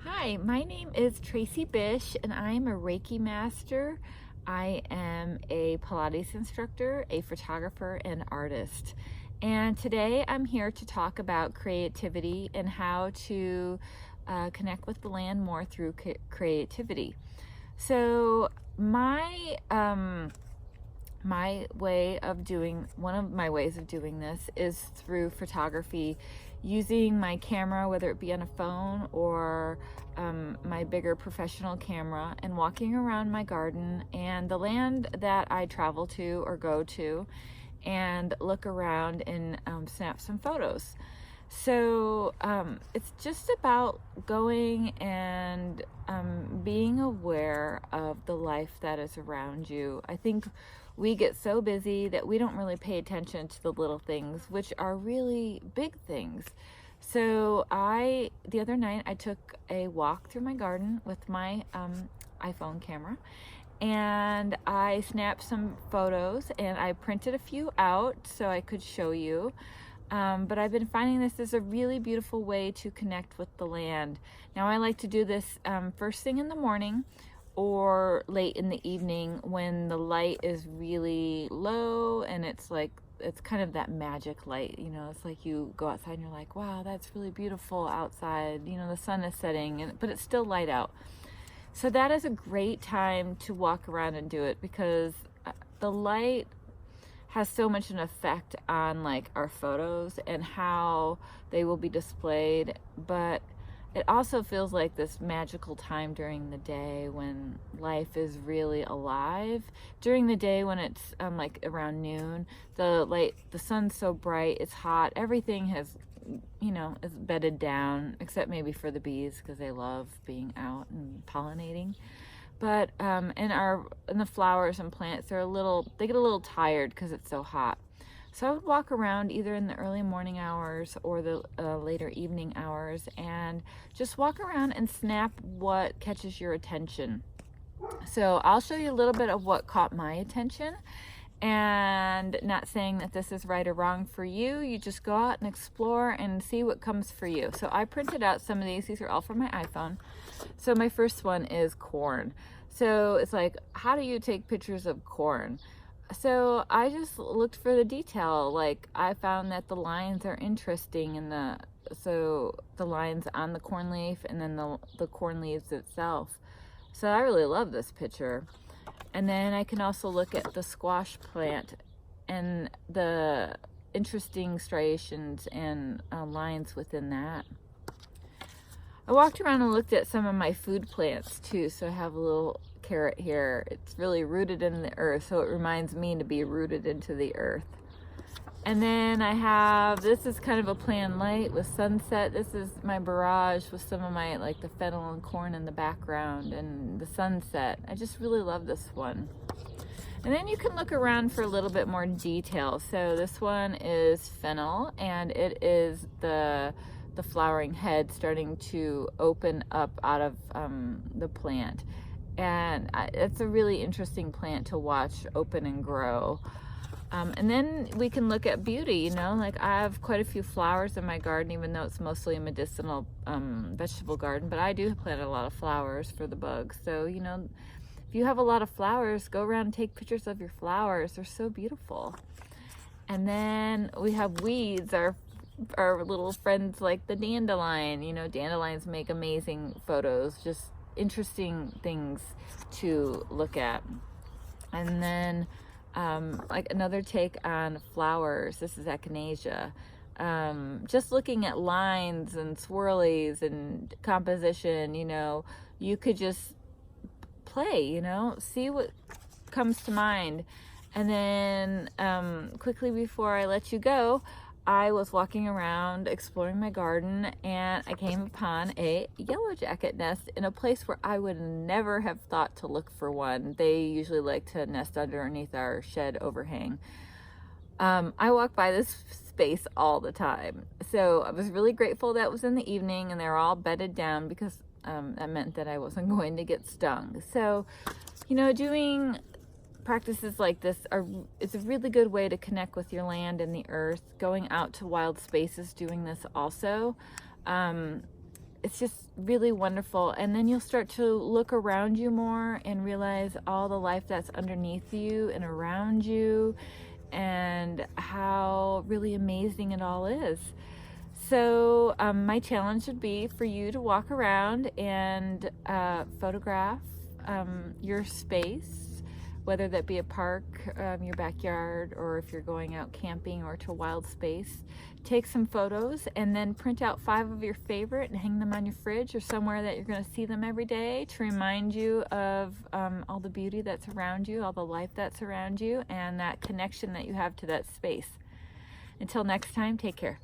Hi, my name is Tracy Bish and I'm a Reiki master. I am a Pilates instructor, a photographer, and artist. And today I'm here to talk about creativity and how to connect with the land more through creativity. So one of my ways of doing this is through photography, using my camera, whether it be on a phone or my bigger professional camera, and walking around my garden and the land that I travel to or go to, and look around and snap some photos. So it's just about going and being aware of the life that is around you. I think we get so busy that we don't really pay attention to the little things, which are really big things. So the other night, I took a walk through my garden with my iPhone camera, and I snapped some photos and I printed a few out so I could show you. But I've been finding this is a really beautiful way to connect with the land. Now, I like to do this first thing in the morning or late in the evening when the light is really low and it's kind of that magic light, it's like you go outside and you're like, wow, that's really beautiful outside, the sun is setting, but it's still light out. So that is a great time to walk around and do it, because the light has so much an effect on our photos and how they will be displayed, but it also feels like this magical time during the day when life is really alive. During the day when it's around noon, the sun's so bright, it's hot, everything has is bedded down, except maybe for the bees because they love being out and pollinating. But in the flowers and plants, they get a little tired because it's so hot. So I would walk around either in the early morning hours or the later evening hours and just walk around and snap what catches your attention. So I'll show you a little bit of what caught my attention, and not saying that this is right or wrong for you. You just go out and explore and see what comes for you. So I printed out some of these. These are all from my iPhone. So my first one is corn. So it's like, how do you take pictures of corn? So I just looked for the detail. I found that the lines are interesting in the lines on the corn leaf and then the corn leaves itself. So I really love this picture. And then I can also look at the squash plant and the interesting striations and lines within that. I walked around and looked at some of my food plants too. So I have a little carrot here. It's really rooted in the earth, so it reminds me to be rooted into the earth. And then this is kind of a planned light with sunset. This is my barrage with some of my, the fennel and corn in the background and the sunset. I just really love this one. And then you can look around for a little bit more detail. So this one is fennel, and it is the flowering head starting to open up out of the plant. And it's a really interesting plant to watch open and grow. And then we can look at beauty, I have quite a few flowers in my garden, even though it's mostly a medicinal vegetable garden, but I do plant a lot of flowers for the bugs. So, if you have a lot of flowers, go around and take pictures of your flowers. They're so beautiful. And then we have weeds, our little friends like the dandelion. Dandelions make amazing photos, just interesting things to look at. And then another take on flowers, this is echinacea. Just looking at lines and swirlies and composition, you could just play, see what comes to mind. And then quickly before I let you go, I was walking around exploring my garden, and I came upon a yellow jacket nest in a place where I would never have thought to look for one. They usually like to nest underneath our shed overhang. I walk by this space all the time. So I was really grateful that it was in the evening and they're all bedded down, because that meant that I wasn't going to get stung. So, doing practices like this it's a really good way to connect with your land and the earth. Going out to wild spaces, doing this also it's just really wonderful. And then you'll start to look around you more and realize all the life that's underneath you and around you, and how really amazing it all is. So my challenge would be for you to walk around and photograph your space, whether that be a park, your backyard, or if you're going out camping or to a wild space. Take some photos and then print out 5 of your favorite and hang them on your fridge or somewhere that you're going to see them every day to remind you of all the beauty that's around you, all the life that's around you, and that connection that you have to that space. Until next time, take care.